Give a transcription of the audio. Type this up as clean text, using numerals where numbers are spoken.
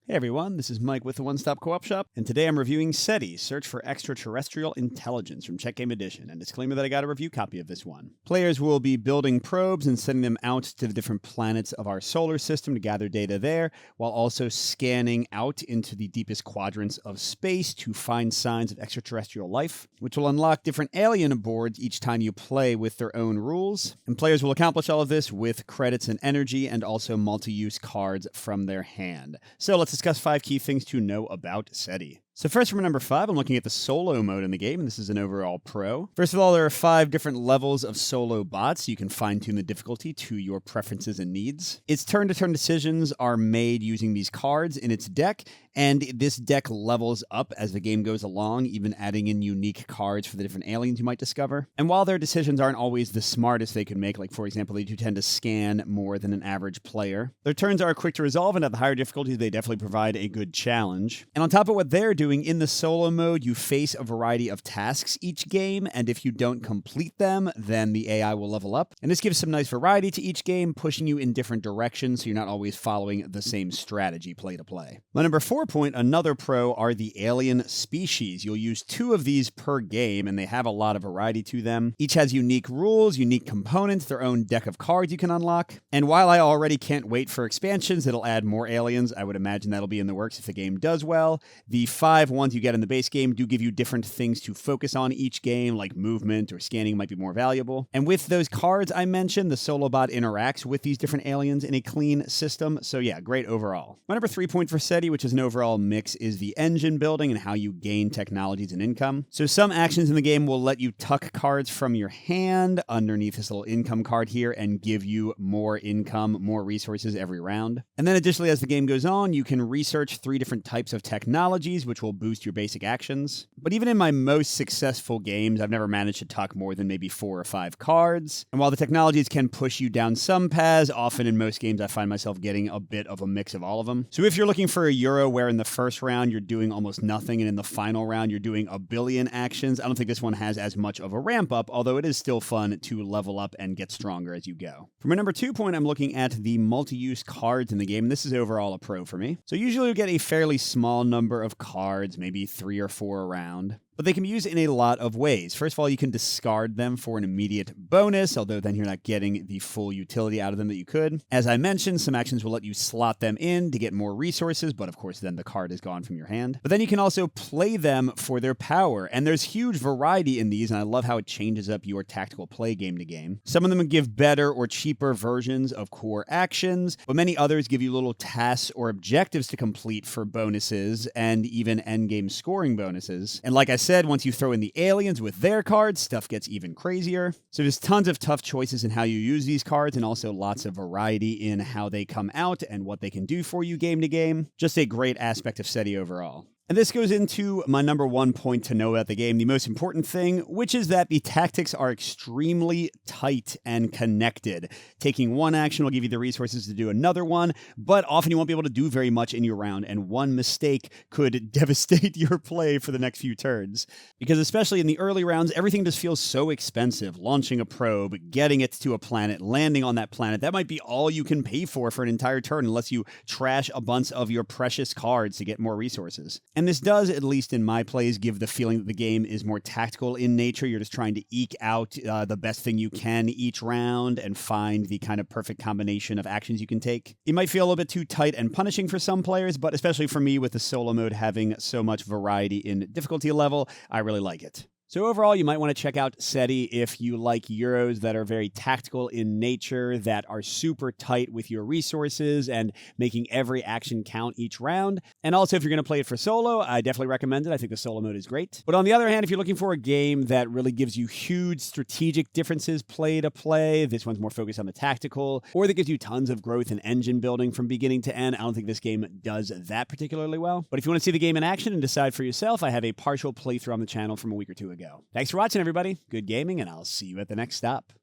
Hey everyone, this is Mike with the One Stop Co-op Shop, and today I'm reviewing SETI, Search for Extraterrestrial Intelligence from Check Game Edition, and disclaimer that I got a review copy of this one. Players will be building probes and sending them out to the different planets of our solar system to gather data there, while also scanning out into the deepest quadrants of space to find signs of extraterrestrial life, which will unlock different alien boards each time you play with their own rules. And players will accomplish all of this with credits and energy, and also multi-use cards from their hand. So let's discuss 5 key things to know about SETI. So first, for number 5, I'm looking at the solo mode in the game, and this is an overall pro. First of all, there are 5 different levels of solo bots. You can fine-tune the difficulty to your preferences and needs. Its turn-to-turn decisions are made using these cards in its deck, and this deck levels up as the game goes along, even adding in unique cards for the different aliens you might discover. And while their decisions aren't always the smartest they could make, like for example, they do tend to scan more than an average player, their turns are quick to resolve, and at the higher difficulties, they definitely provide a good challenge. And on top of what they're doing, in the solo mode, you face a variety of tasks each game, and if you don't complete them, then the AI will level up. And this gives some nice variety to each game, pushing you in different directions so you're not always following the same strategy play to play. My number 4 point, another pro, are the alien species. You'll use 2 of these per game, and they have a lot of variety to them. Each has unique rules, unique components, their own deck of cards you can unlock. And while I already can't wait for expansions that'll add more aliens, I would imagine that'll be in the works if the game does well, the 5 ones you get in the base game do give you different things to focus on each game, like movement or scanning might be more valuable. And with those cards I mentioned, the solo bot interacts with these different aliens in a clean system, so yeah, great overall. My number 3 point for SETI, which is an overall mix, is the engine building and how you gain technologies and income. So some actions in the game will let you tuck cards from your hand underneath this little income card here and give you more income, more resources every round. And then additionally, as the game goes on, you can research 3 different types of technologies, which will boost your basic actions. But even in my most successful games, I've never managed to tuck more than maybe 4 or 5 cards. And while the technologies can push you down some paths, often in most games I find myself getting a bit of a mix of all of them. So if you're looking for a Euro where in the first round you're doing almost nothing and in the final round you're doing a billion actions, I don't think this one has as much of a ramp up, although it is still fun to level up and get stronger as you go. For my number 2 point, I'm looking at the multi-use cards in the game. This is overall a pro for me. So usually you get a fairly small number of cards, maybe 3 or 4 around. But they can be used in a lot of ways. First of all, you can discard them for an immediate bonus, although then you're not getting the full utility out of them that you could. As I mentioned, some actions will let you slot them in to get more resources, but of course then the card is gone from your hand. But then you can also play them for their power, and there's huge variety in these, and I love how it changes up your tactical play game to game. Some of them give better or cheaper versions of core actions, but many others give you little tasks or objectives to complete for bonuses, and even endgame scoring bonuses. And like I said, once you throw in the aliens with their cards, stuff gets even crazier. So there's tons of tough choices in how you use these cards, and also lots of variety in how they come out and what they can do for you game to game. Just a great aspect of SETI overall. And this goes into my number 1 point to know about the game, the most important thing, which is that the tactics are extremely tight and connected. Taking one action will give you the resources to do another one, but often you won't be able to do very much in your round, and one mistake could devastate your play for the next few turns. Because especially in the early rounds, everything just feels so expensive. Launching a probe, getting it to a planet, landing on that planet, that might be all you can pay for an entire turn unless you trash a bunch of your precious cards to get more resources. And this does, at least in my plays, give the feeling that the game is more tactical in nature. You're just trying to eke out the best thing you can each round and find the kind of perfect combination of actions you can take. It might feel a little bit too tight and punishing for some players, but especially for me with the solo mode having so much variety in difficulty level, I really like it. So overall, you might want to check out SETI if you like Euros that are very tactical in nature, that are super tight with your resources and making every action count each round. And also, if you're going to play it for solo, I definitely recommend it. I think the solo mode is great. But on the other hand, if you're looking for a game that really gives you huge strategic differences play to play, this one's more focused on the tactical, or that gives you tons of growth and engine building from beginning to end, I don't think this game does that particularly well. But if you want to see the game in action and decide for yourself, I have a partial playthrough on the channel from a week or 2 ago. Thanks for watching, everybody. Good gaming, and I'll see you at the next stop.